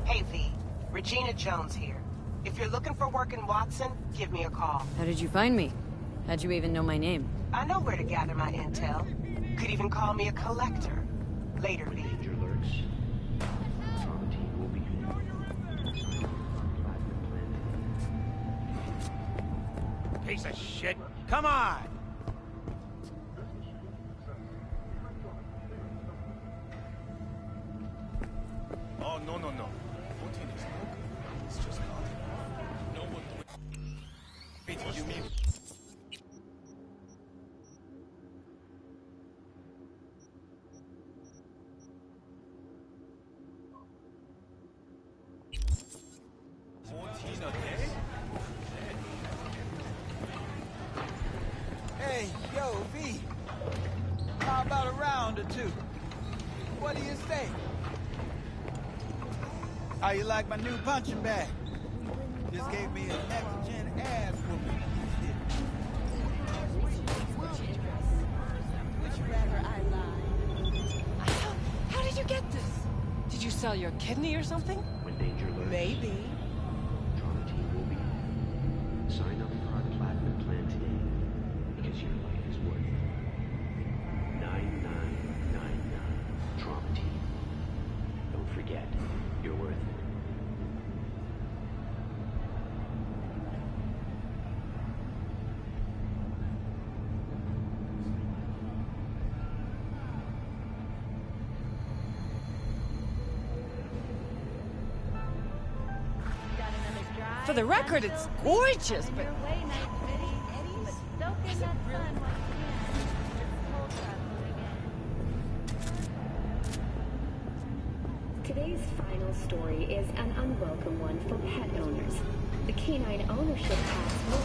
Hey, V. Regina Jones here. If you're looking for work in Watson, give me a call. How did you find me? How'd you even know my name? I know where to gather my intel. Could even call me a collector. Later, V. Danger lurks. Trauma team will be Piece of shit. Come on! Oh, no, no, no. 14 is no good. It's just not. No one... Wait, what do you mean? Hey, yo, V. How about a round or two? What do you say? How you like my new punching bag? Just gave me a next-gen ass whooping. Would you rather I lie? How did you get this? Did you sell your kidney or something? when danger lurks. Maybe. Trauma team will be. Sign up for our platinum plan today because your life is worth it. 9999 Trauma team. Don't forget, you're worth it. For the record, it's gorgeous, but... Today's final story is an unwelcome one for pet owners. The canine ownership tax will...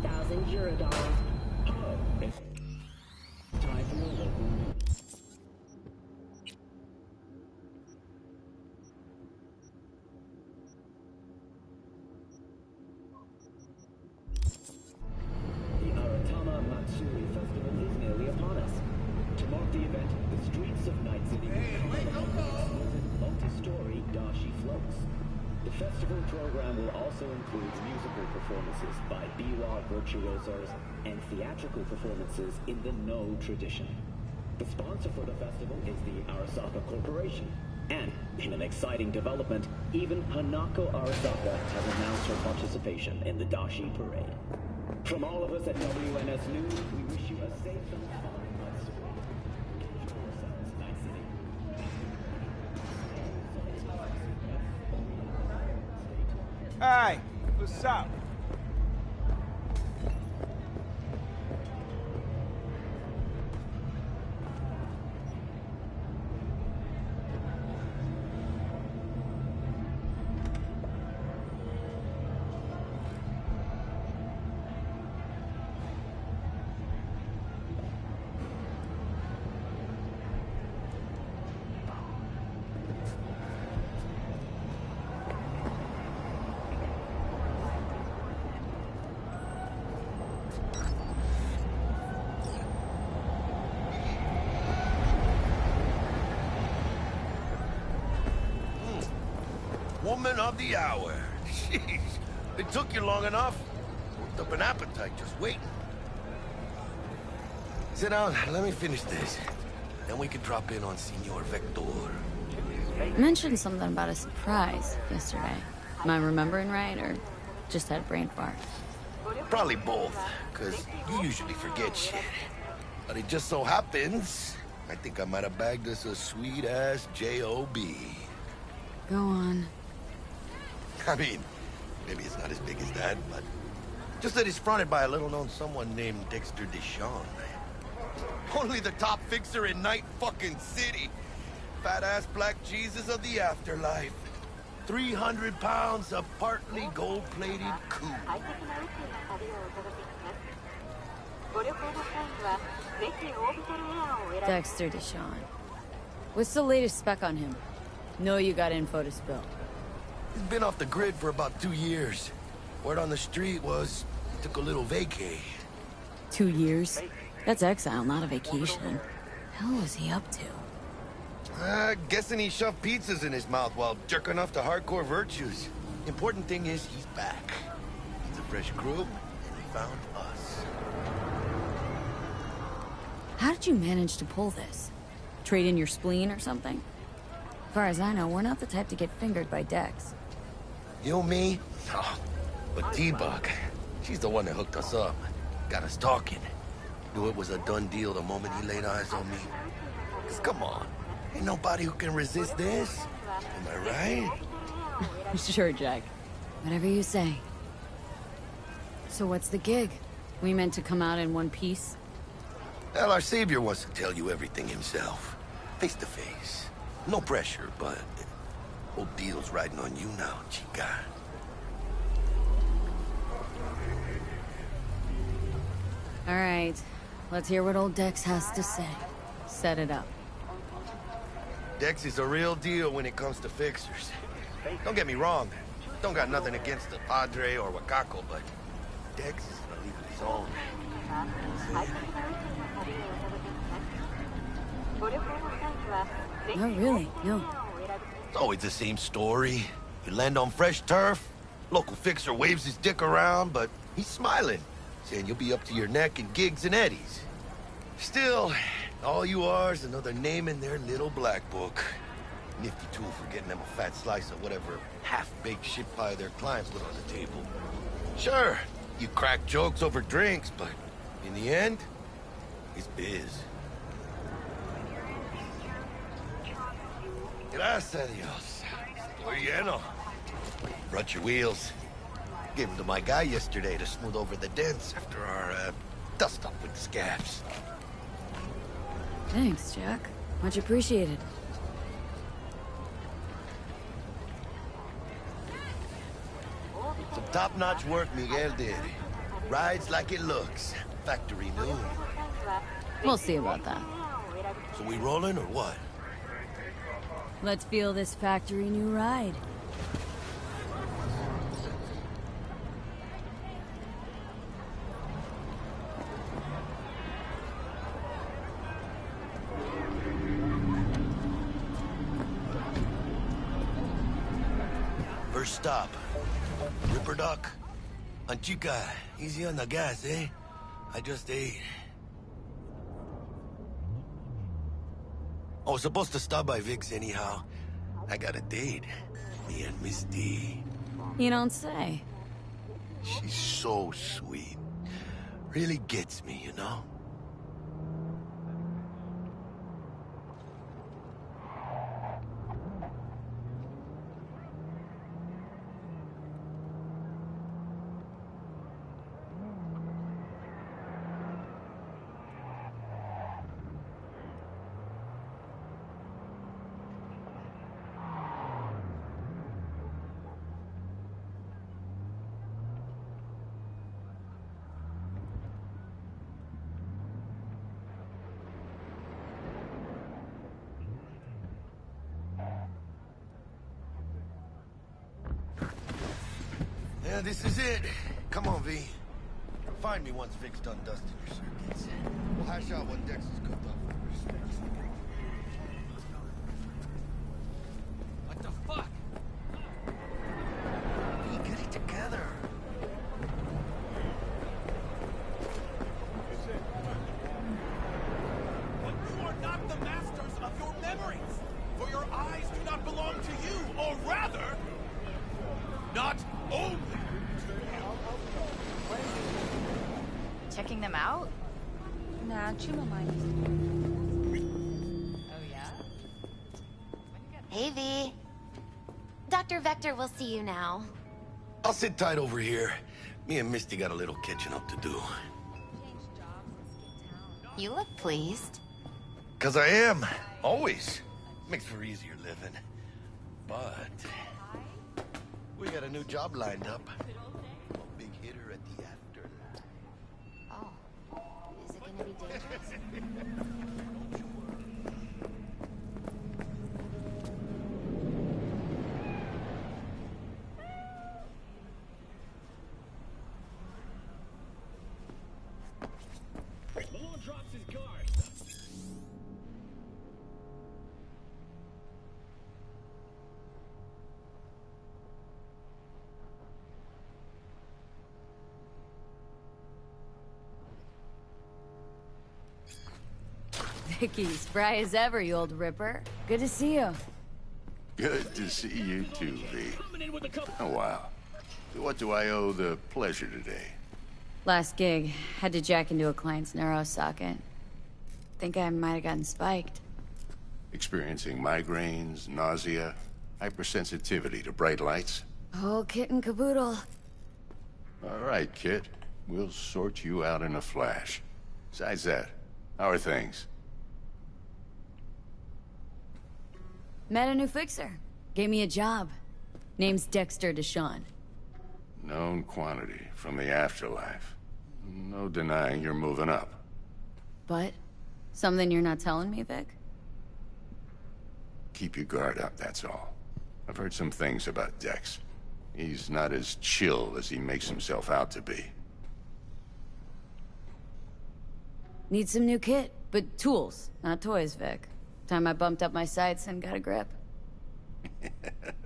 $1,000. Time for your local. The Aratama Matsuri Festival is nearly upon us. To mark the event, the streets of Night City will cover the multi-story Dashi floats. The Festival program will also include musical performances by biwa virtuosos and theatrical performances in the No tradition. The sponsor for the festival is the Arasaka Corporation. And, in an exciting development, even Hanako Arasaka has announced her participation in the Dashi Parade. From all of us at WNS News, we wish you a safe and fun Matsuri. Enjoy yourselves, Night City. Hey, what's up? Woman of the hour. Jeez, it took you long enough. Worked up an appetite just waiting. Sit down, let me finish this. Then we can drop in on Senor Vector. You mentioned something about a surprise yesterday. Am I remembering right, or just had a brain fart? Probably both, because you usually forget shit. But it just so happens, I think I might have bagged us a sweet-ass J.O.B. Go on. I mean, maybe it's not as big as that, but just that it's fronted by a little-known someone named Dexter Deshawn. Only the top fixer in Night fucking City. Fat-ass black Jesus of the afterlife. 300 pounds of partly gold-plated coup. Dexter Deshawn. What's the latest spec on him? Know you got info to spill. He's been off the grid for about 2 years. Word on the street was he took a little vacay. 2 years? That's exile, not a vacation. Hell was he up to? Guessing he shoved pizzas in his mouth while jerking off to hardcore virtues. Important thing is he's back. He's a fresh crew, and he found us. How did you manage to pull this? Trade in your spleen or something? As far as I know, we're not the type to get fingered by Dex. You, me? Oh, but T-Bug, she's the one that hooked us up. Got us talking. Knew it was a done deal the moment he laid eyes on me. 'Cause come on, ain't nobody who can resist this. Am I right? Sure, Jack. Whatever you say. So what's the gig? We meant to come out in one piece? Well, our savior wants to tell you everything himself. Face to face. No pressure, but whole deal's riding on you now, chica. All right. Let's hear what old Dex has to say. Set it up. Dex is a real deal when it comes to fixers. Don't get me wrong. Don't got nothing against the Padre or Wakako, but Dex is in a league of his own. Not really, no. It's always the same story. You land on fresh turf, local fixer waves his dick around, but he's smiling, saying you'll be up to your neck in gigs and eddies. Still, all you are is another name in their little black book. Nifty tool for getting them a fat slice of whatever half-baked shit pie their client put on the table. Sure, you crack jokes over drinks, but in the end, it's biz. Gracias a Dios. Estoy lleno. Brought your wheels. Gave them to my guy yesterday to smooth over the dents after our, dust-up with the scabs. Thanks, Jack. Much appreciated. Some top-notch work Miguel did. Rides like it looks. Factory new. We'll see about that. So we rolling or what? Let's feel this factory new ride. first stop. Ripper Doc? Anchica, easy on the gas, eh? I just ate. I was supposed to stop by Vic's anyhow. I got a date. Me and Misty. You don't say. She's so sweet. Really gets me, you know? Yeah, this is it. Come on, V. Find me once Vic's done dusting your circuits. We'll hash out what Dex is cooked up for. What the fuck? V, get it together. But you are not the masters of your memories, for your eyes do not belong to you, or rather, not only. Checking them out? Nah, Chuma mind. Oh, yeah? Hey, V. Dr. Vector will see you now. I'll sit tight over here. Me and Misty got a little catching up to do. You look pleased. 'Cause I am. Always. Makes for easier living. But we got a new job lined up. A big hitter at the afterlife. Oh. Is it gonna be dangerous? Malone drops his guard. Vicky, spry as ever, you old ripper. Good to see you. Good to see you too, V. Coming in with a couple. Oh, wow. To what do I owe the pleasure today? Last gig, had to jack into a client's neuro socket. Think I might have gotten spiked. Experiencing migraines, nausea, hypersensitivity to bright lights? Whole kit and caboodle. All right, kid. We'll sort you out in a flash. Besides that, how are things? Met a new fixer. Gave me a job. Name's Dexter Deshawn. Known quantity from the afterlife. No denying you're moving up. But? Something you're not telling me, Vic? Keep your guard up, that's all. I've heard some things about Dex. He's not as chill as he makes himself out to be. Need some new kit, but tools, not toys, Vic. Time I bumped up my sights and got a grip.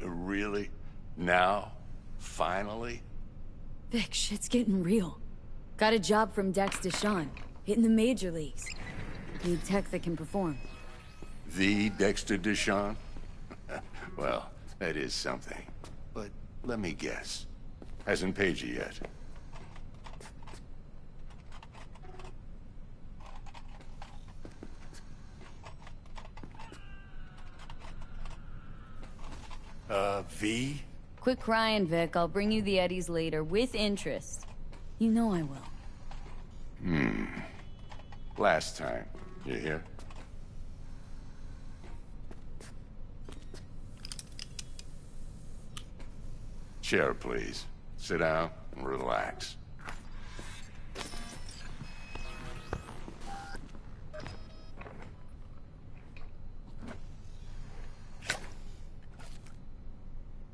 Really? Now? Finally? Vic, shit's getting real. Got a job from Dex Deshawn, hitting the major leagues. Need tech that can perform. The Dexter Deshawn? Well, that is something. But let me guess. Hasn't paid you yet. V? Quit crying, Vic. I'll bring you the eddies later, with interest. You know I will. Last time. You hear? Chair, please. Sit down and relax.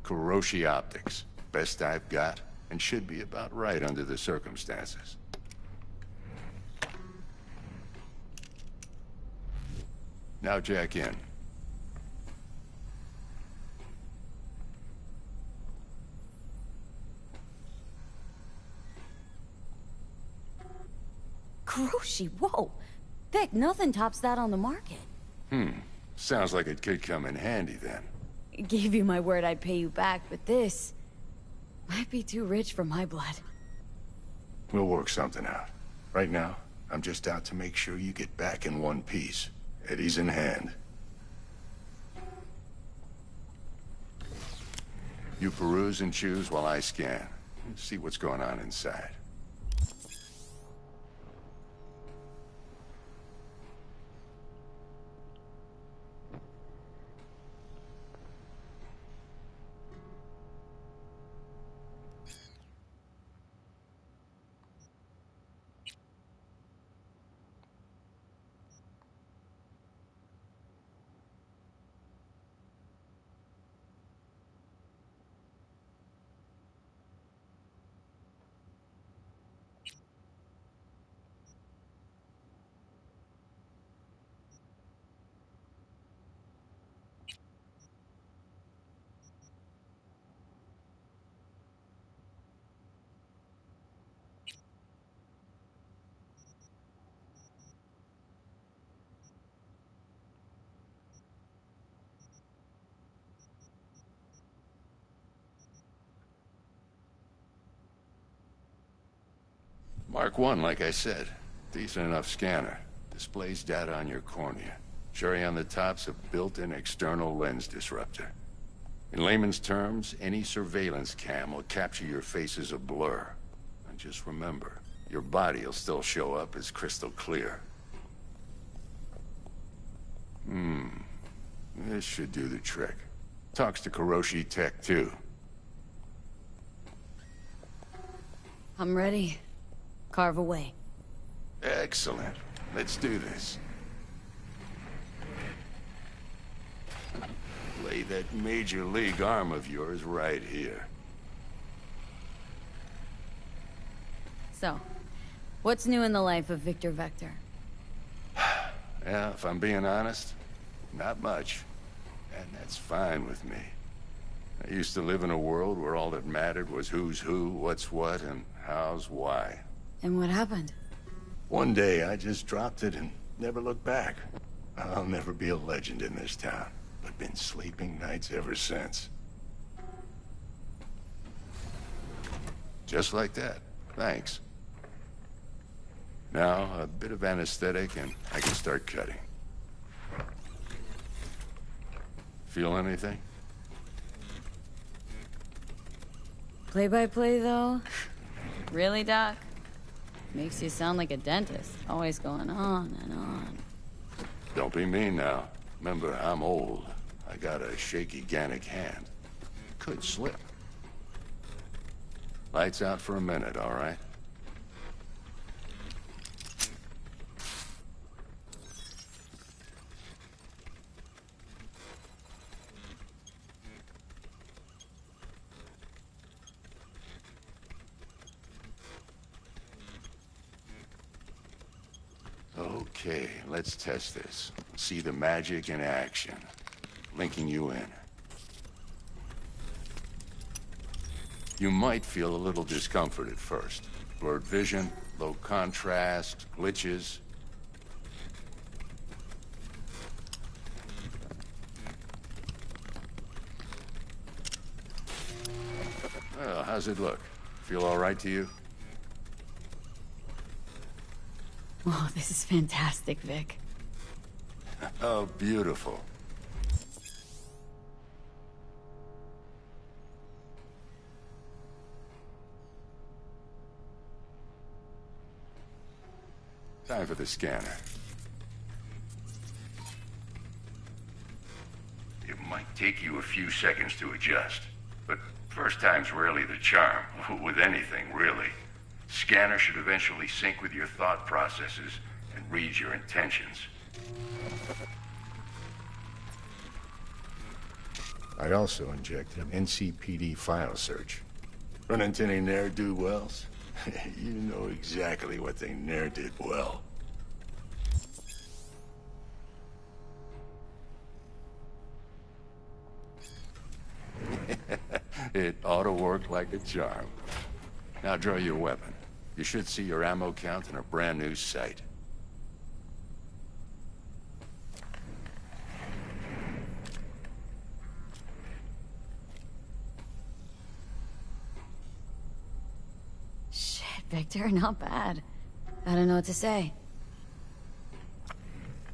Kuroshi Optics. Best I've got, and should be about right under the circumstances. Now jack in. Kuroshi, whoa. Vic, nothing tops that on the market. Sounds like it could come in handy then. Gave you my word I'd pay you back, but this might be too rich for my blood. We'll work something out. Right now, I'm just out to make sure you get back in one piece. Eddie's in hand. You peruse and choose while I scan. See what's going on inside. Mark 1, like I said. Decent enough scanner. Displays data on your cornea. Cherry on the top's a built-in external lens disruptor. In layman's terms, any surveillance cam will capture your face as a blur. And just remember, your body will still show up as crystal clear. This should do the trick. Talks to Kuroshi Tech, too. I'm ready. Carve away. Excellent. Let's do this. Lay that major league arm of yours right here. So, what's new in the life of Victor Vector? Yeah, if I'm being honest, not much. And that's fine with me. I used to live in a world where all that mattered was who's who, what's what, and how's why. And what happened? One day, I just dropped it and never looked back. I'll never be a legend in this town, but been sleeping nights ever since. Just like that. Thanks. Now, a bit of anesthetic and I can start cutting. Feel anything? Play-by-play, though? Really, Doc? Makes you sound like a dentist, always going on and on. Don't be mean now. Remember, I'm old. I got a shaky Gannic hand. Could slip. Lights out for a minute, all right? Okay, let's test this. See the magic in action. Linking you in. You might feel a little discomfort at first. Blurred vision, low contrast, glitches. Well, how's it look? Feel all right to you? Oh, this is fantastic, Vic. Oh, beautiful. Time for the scanner. It might take you a few seconds to adjust, but first time's rarely the charm, with anything, really. Scanner should eventually sync with your thought processes and read your intentions. I also injected an NCPD file search. Run into any ne'er-do-wells? You know exactly what they ne'er did well. It ought to work like a charm. Now draw your weapon. You should see your ammo count in a brand new sight. Shit, Victor, not bad. I don't know what to say.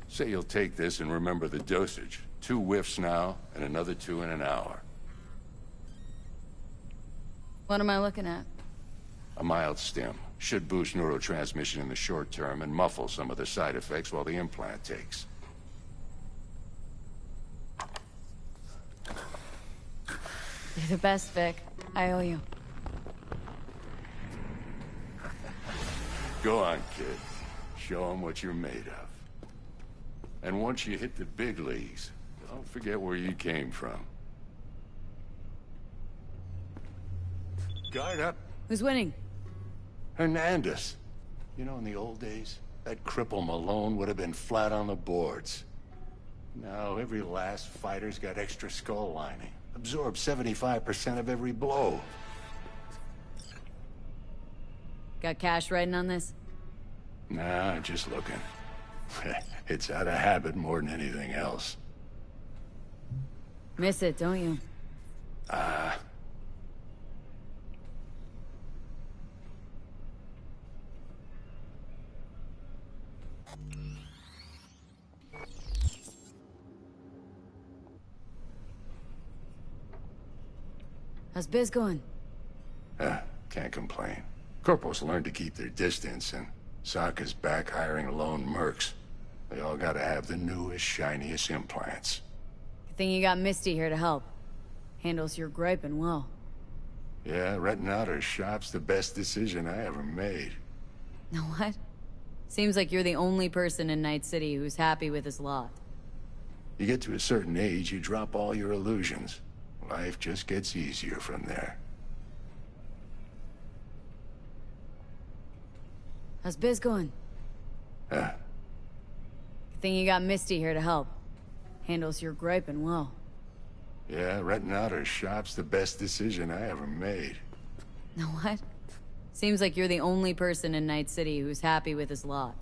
Say you'll take this and remember the dosage. 2 whiffs now, and another 2 in an hour. What am I looking at? A mild stim. Should boost neurotransmission in the short term and muffle some of the side effects while the implant takes. You're the best, Vic. I owe you. Go on, kid. Show 'em what you're made of. And once you hit the big leagues, don't forget where you came from. Guard up. Who's winning? Hernandez. You know, in the old days, that cripple Malone would have been flat on the boards. Now, every last fighter's got extra skull lining. Absorbs 75% of every blow. Got cash writing on this? Nah, just looking. It's out of habit more than anything else. Miss it, don't you? How's biz going? Can't complain. Corporals learned to keep their distance, and Sokka's back hiring lone mercs. They all gotta have the newest, shiniest implants. Good thing you got Misty here to help. Handles your griping well. Yeah, renting out her shop's the best decision I ever made. Know what? Seems like you're the only person in Night City who's happy with his lot. You get to a certain age, you drop all your illusions. Life just gets easier from there. How's biz going? Good thing you got Misty here to help. Handles your griping well. Yeah, renting out her shop's the best decision I ever made. Know what? Seems like you're the only person in Night City who's happy with his lot.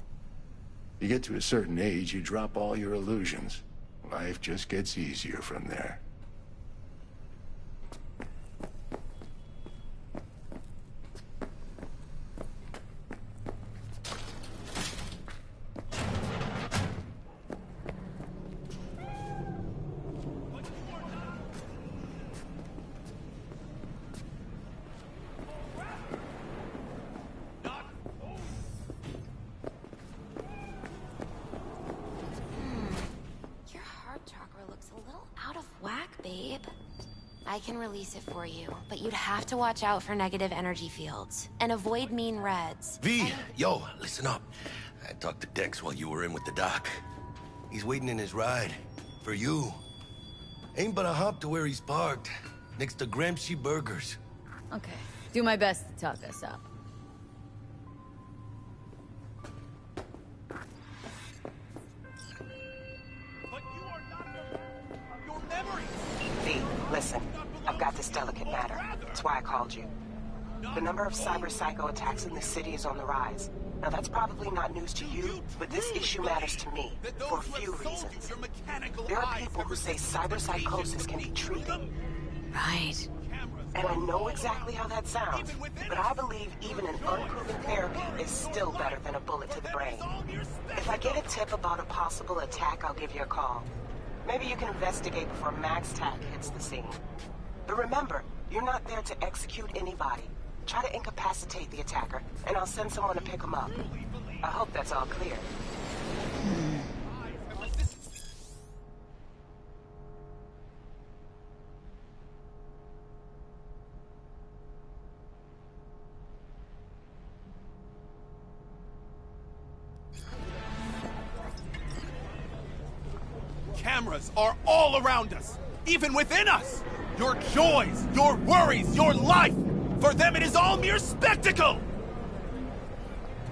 You get to a certain age, you drop all your illusions. Life just gets easier from there. I can release it for you, but you'd have to watch out for negative energy fields. And avoid mean reds. V, yo, listen up. I talked to Dex while you were in with the doc. He's waiting in his ride. For you. Ain't but a hop to where he's parked. Next to Gramsci Burgers. Okay. Do my best to talk us up. But you are not the master of your memories! V, listen. I've got this delicate matter. That's why I called you. The number of cyber-psycho attacks in the city is on the rise. Now that's probably not news to you, but this issue matters to me, for a few reasons. There are people who say cyber-psychosis can be treated. Right. And I know exactly how that sounds, but I believe even an unproven therapy is still better than a bullet to the brain. If I get a tip about a possible attack, I'll give you a call. Maybe you can investigate before MaxTac hits the scene. But remember, you're not there to execute anybody. Try to incapacitate the attacker, and I'll send someone to pick him up. I hope that's all clear. Cameras are all around us, even within us! Your joys, your worries, your life! For them it is all mere spectacle!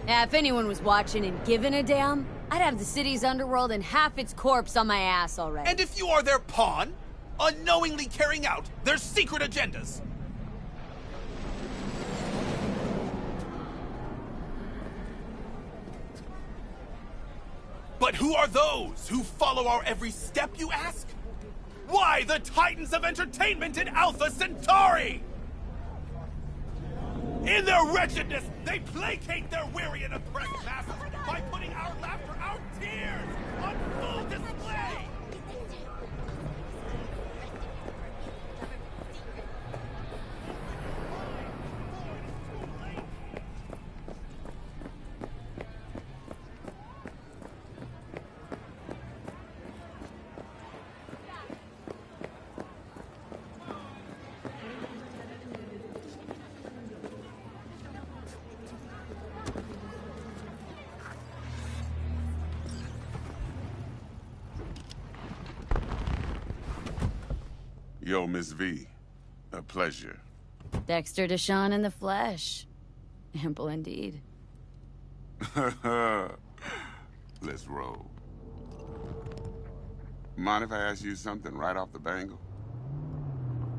Yeah, if anyone was watching and giving a damn, I'd have the city's underworld and half its corpse on my ass already. And if you are their pawn, unknowingly carrying out their secret agendas. But who are those who follow our every step, you ask? Why, the titans of entertainment in Alpha Centauri! In their wretchedness, they placate their weary and oppressed masses by putting our laughter, our tears, on full display! Yo, Miss V. A pleasure. Dexter Deshawn in the flesh. Ample indeed. Let's roll. Mind if I ask you something right off the bangle?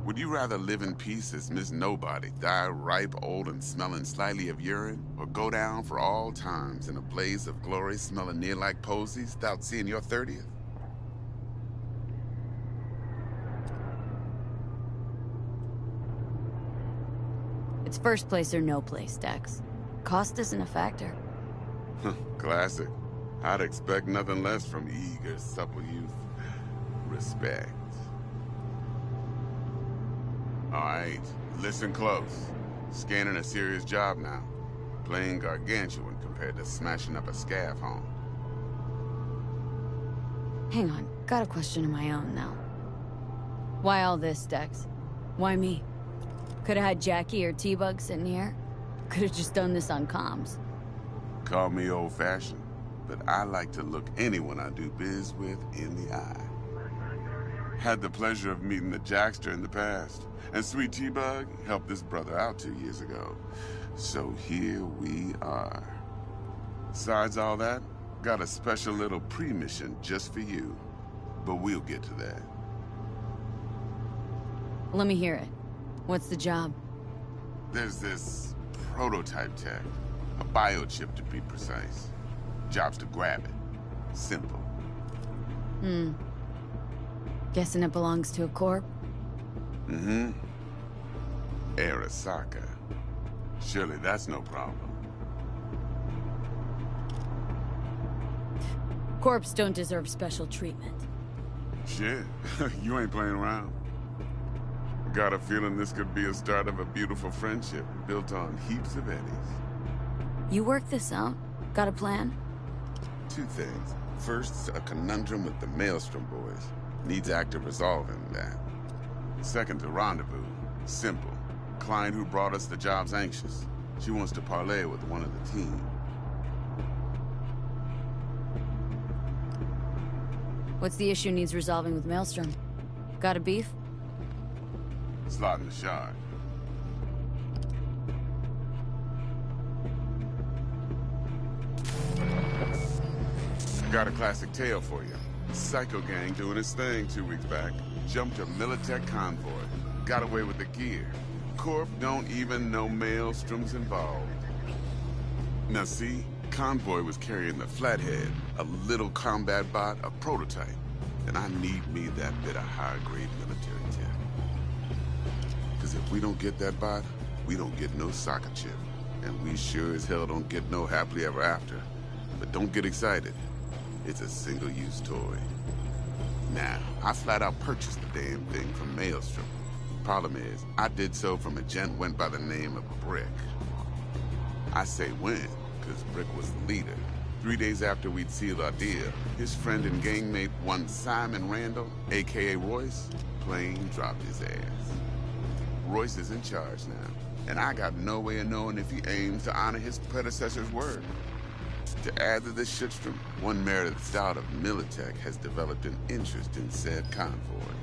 Would you rather live in peace as Miss Nobody, die ripe, old, and smelling slightly of urine, or go down for all times in a blaze of glory smelling near like posies without seeing your 30th? It's first place or no place, Dex. Cost isn't a factor. Classic. I'd expect nothing less from eager, supple youth. Respect. All right, listen close. Scanning a serious job now. Playing gargantuan compared to smashing up a scav home. Hang on, got a question of my own now. Why all this, Dex? Why me? Could've had Jackie or T-Bug sitting here. Could've just done this on comms. Call me old-fashioned, but I like to look anyone I do biz with in the eye. Had the pleasure of meeting the Jackster in the past, and Sweet T-Bug helped this brother out 2 years ago. So here we are. Besides all that, got a special little pre-mission just for you. But we'll get to that. Let me hear it. What's the job? There's this prototype tech. A biochip to be precise. Job's to grab it. Simple. Guessing it belongs to a corp? Mm-hmm. Arasaka. Surely that's no problem. Corps don't deserve special treatment. Shit, you ain't playing around. Got a feeling this could be a start of a beautiful friendship built on heaps of eddies. You work this out? Got a plan? Two things. First, a conundrum with the Maelstrom boys. Needs active resolving that. Second, a rendezvous. Simple. Client who brought us the job's anxious. She wants to parlay with one of the team. What's the issue needs resolving with Maelstrom? Got a beef? Slot in the shard. Got a classic tale for you. Psycho gang doing his thing 2 weeks back. Jumped a Militech convoy. Got away with the gear. Corp don't even know Maelstrom's involved. Now see, convoy was carrying the Flathead, a little combat bot, a prototype. And I need me that bit of high-grade military tech. Because if we don't get that bot, we don't get no soccer chip. And we sure as hell don't get no happily ever after. But don't get excited. It's a single-use toy. Now, I flat out purchased the damn thing from Maelstrom. Problem is, I did so from a gent went by the name of Brick. I say when, because Brick was the leader. 3 days after we'd sealed our deal, his friend and gangmate, one Simon Randall, a.k.a. Royce, plain dropped his ass. Royce is in charge now, and I got no way of knowing if he aims to honor his predecessor's word. To add to this shitstorm, one merited stout of Militech has developed an interest in said convoy.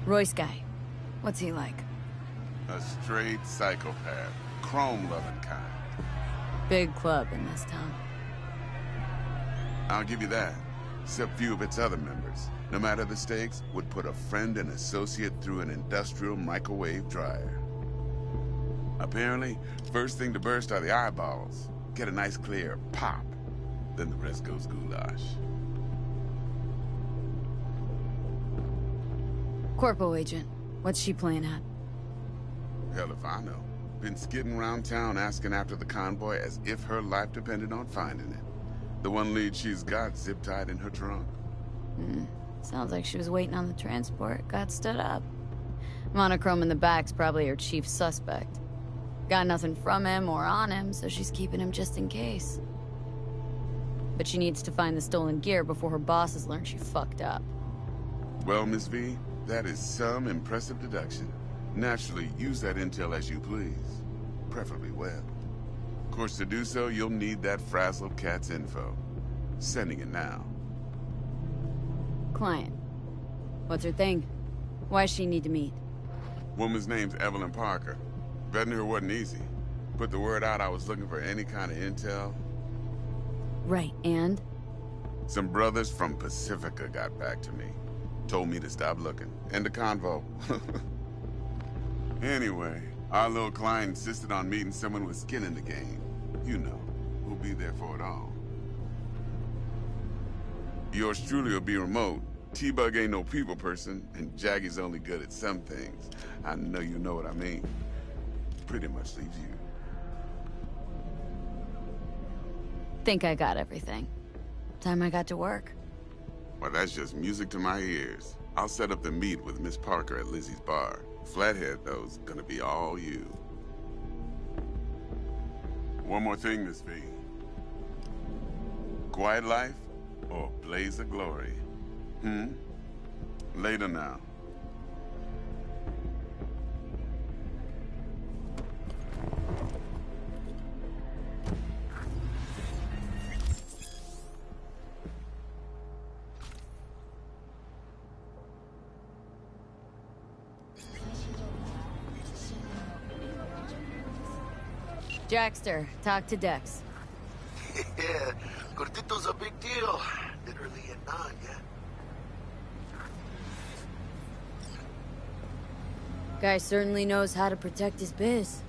Royce guy. What's he like? A straight psychopath. Chrome-loving kind. Big club in this town. I'll give you that. Except few of its other members, no matter the stakes, would put a friend and associate through an industrial microwave dryer. Apparently, first thing to burst are the eyeballs. Get a nice clear pop. Then the rest goes goulash. Corpo agent. What's she playing at? Hell if I know. Been skidding around town asking after the convoy as if her life depended on finding it. The one lead she's got zip-tied in her trunk. Sounds like she was waiting on the transport, got stood up. Monochrome in the back's probably her chief suspect. Got nothing from him or on him, so she's keeping him just in case. But she needs to find the stolen gear before her bosses learn she fucked up. Well, Miss V, that is some impressive deduction. Naturally, use that intel as you please. Preferably well. Of course, to do so, you'll need that frazzled cat's info. Sending it now. Client. What's her thing? Why's she need to meet? Woman's name's Evelyn Parker. Betting her wasn't easy. Put the word out I was looking for any kind of intel. Right, and? Some brothers from Pacifica got back to me. Told me to stop looking. End of convo. Anyway, our little client insisted on meeting someone with skin in the game. You know, who'll be there for it all. Yours truly will be remote. T-Bug ain't no people person, and Jaggy's only good at some things. I know you know what I mean. Pretty much leaves you. Think I got everything. Time I got to work. Well, that's just music to my ears. I'll set up the meet with Miss Parker at Lizzie's bar. Flathead, though's gonna be all you. One more thing, Miss V. Quiet life or blaze of glory? Later now. Jackster, talk to Dex. Yeah, Cortito's a big deal. Literally and not, yeah. Guy certainly knows how to protect his biz.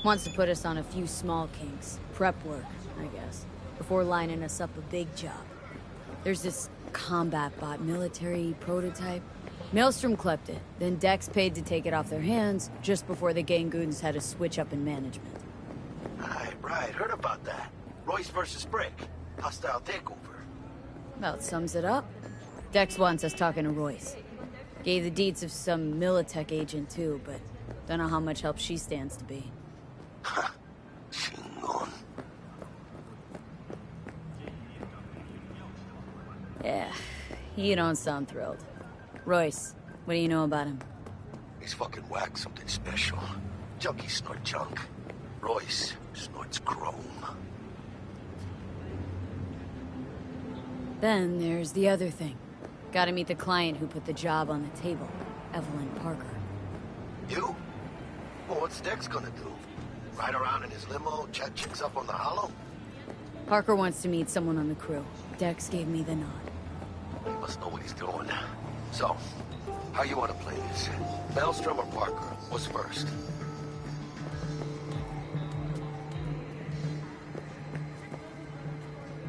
Wants to put us on a few small kinks. Prep work, I guess. Before lining us up a big job. There's this combat bot military prototype. Maelstrom clept it, then Dex paid to take it off their hands just before the Gangoons had a switch up in management. Right, heard about that. Royce versus Brick. Hostile takeover. About sums it up. Dex wants us talking to Royce. Gave the deets of some Militech agent too, but don't know how much help she stands to be. Chingon. Yeah, you don't sound thrilled. Royce, what do you know about him? He's fucking whack, something special. Junkies snort junk. Royce snorts chrome. Then there's the other thing. Gotta meet the client who put the job on the table, Evelyn Parker. You? Well, what's Dex gonna do? Ride around in his limo, chat chicks up on the hollow? Parker wants to meet someone on the crew. Dex gave me the nod. He must know what he's doing. So, how you want to play this? Maelstrom or Parker? What's first?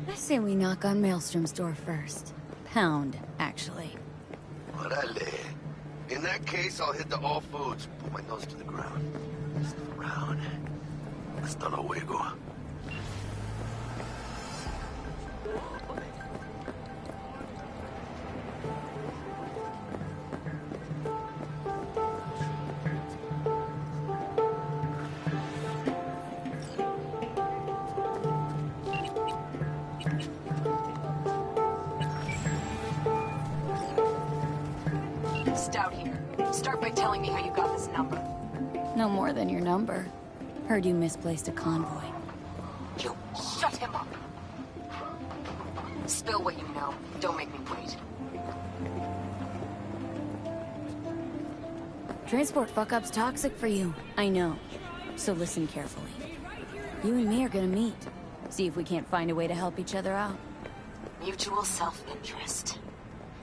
I say we knock on Maelstrom's door first. Pound, actually. Orale. In that case, I'll hit the all foods. Put my nose to the ground. Sniff around. Hasta luego. Stout here. Start by telling me how you got this number. No more than your number. Heard you misplaced a convoy. You shut him up. Spill what you know. Don't make me wait. Transport fuck-up's toxic for you. I know. So listen carefully. You and me are gonna meet. See if we can't find a way to help each other out. Mutual self-interest.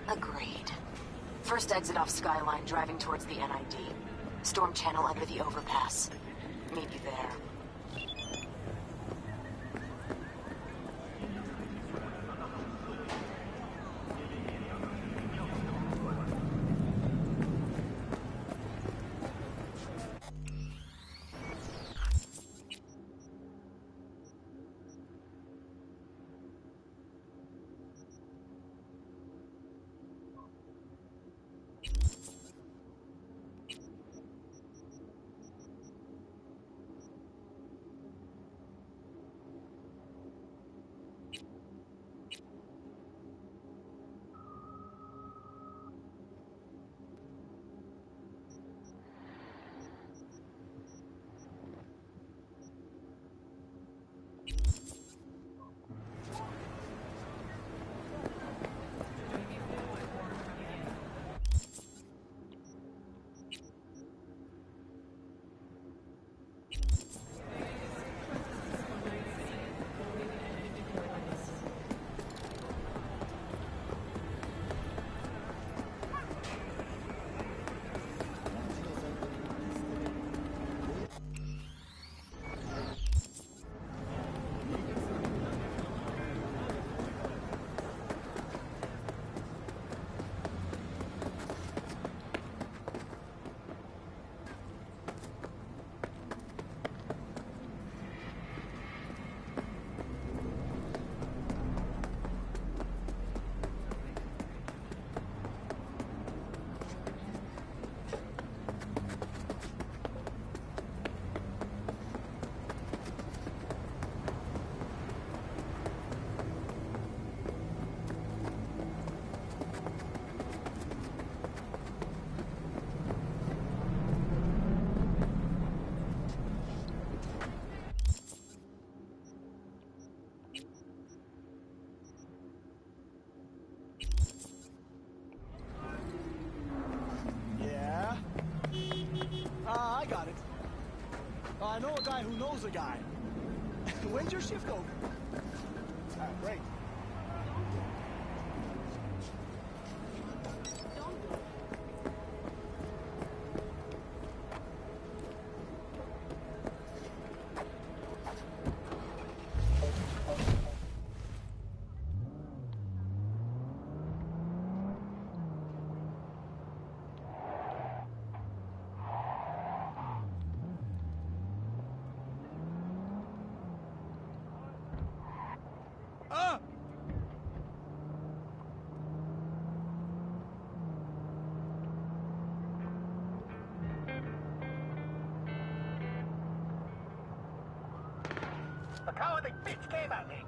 Agreed. First exit off Skyline, driving towards the NID. Storm channel under the overpass. Meet you there. I got it. I know a guy who knows a guy. When's your shift over? Great. The cowardly bitch came at me.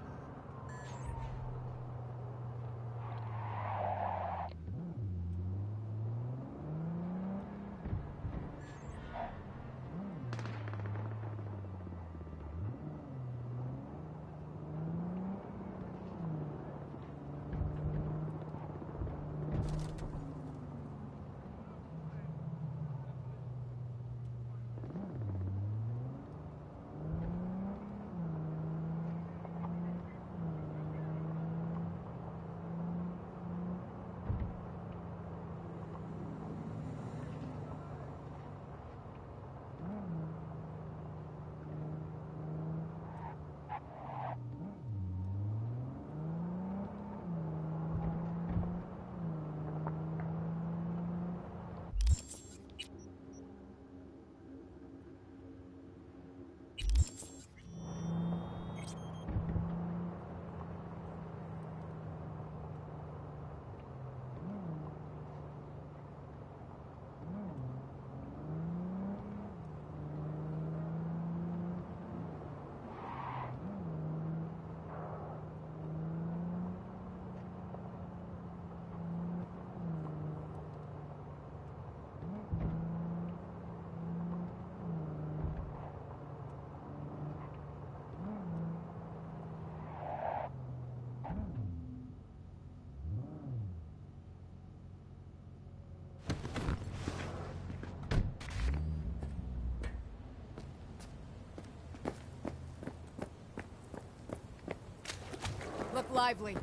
Look lively.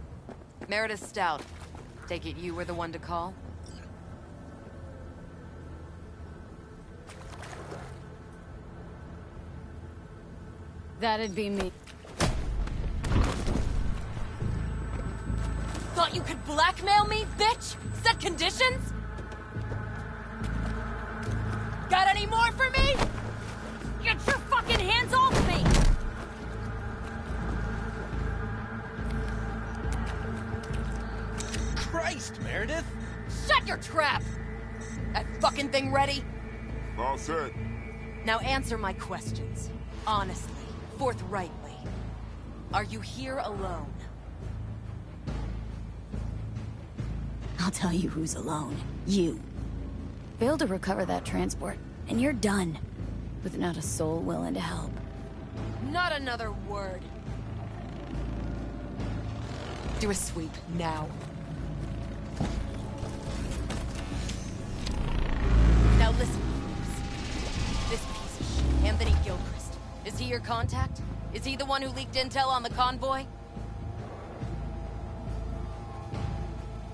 Meredith Stout. Take it you were the one to call? That'd be me. Thought you could blackmail me, bitch? Set conditions? Got any more for me? Get your fucking hands off me! Christ, Meredith! Shut your trap! That fucking thing ready? All set. Now answer my questions. Honestly, forthrightly. Are you here alone? I'll tell you who's alone. You. Failed to recover that transport, and you're done. With not a soul willing to help. Not another word. Do a sweep, now. Now listen, folks. This piece of shit, Anthony Gilchrist. Is he your contact? Is he the one who leaked intel on the convoy?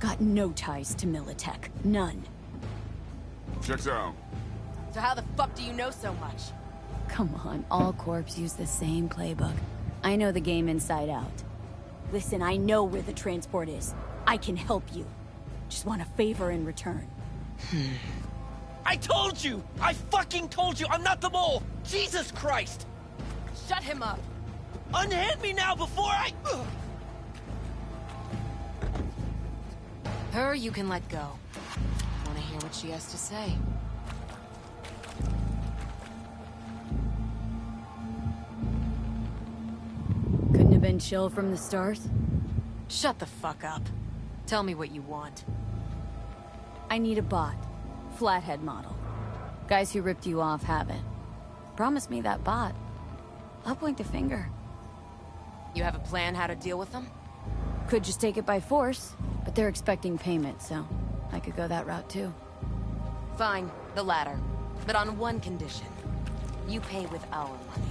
Got no ties to Militech. None. Checks out. So how the fuck do you know so much? Come on, all corps use the same playbook. I know the game inside out. Listen, I know where the transport is. I can help you. Just want a favor in return. I told you! I fucking told you! I'm not the mole! Jesus Christ! Shut him up! Unhand me now before I... Her you can let go. Wanna hear what she has to say? Couldn't have been chill from the start? Shut the fuck up. Tell me what you want. I need a bot. Flathead model. Guys who ripped you off have it. Promise me that bot. I'll point the finger. You have a plan how to deal with them? Could just take it by force, but they're expecting payment, so I could go that route too. Fine, the latter. But on one condition. You pay with our money.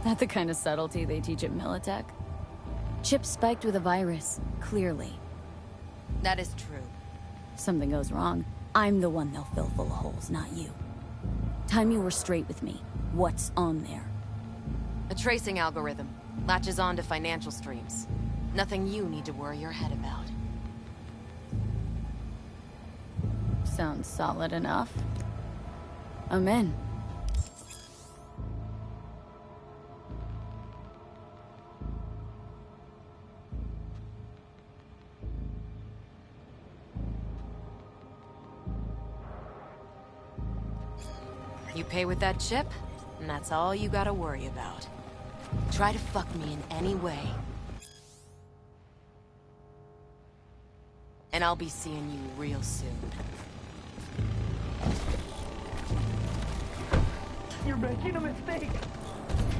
Not the kind of subtlety they teach at Militech. Chip spiked with a virus, clearly. That is true. Something goes wrong, I'm the one they'll fill full of holes, not you. Time you were straight with me. What's on there? A tracing algorithm. Latches on to financial streams. Nothing you need to worry your head about. Sounds solid enough. I'm in. You pay with that chip, and that's all you gotta worry about. Try to fuck me in any way. And I'll be seeing you real soon. You're making a mistake.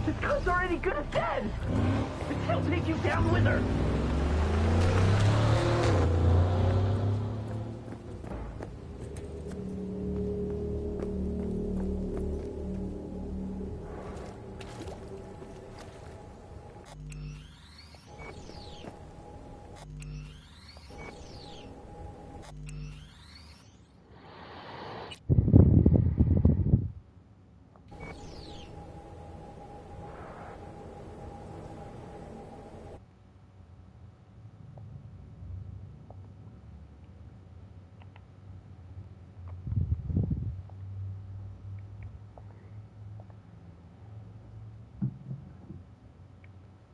This gun's already good as dead. And she'll take you down with her.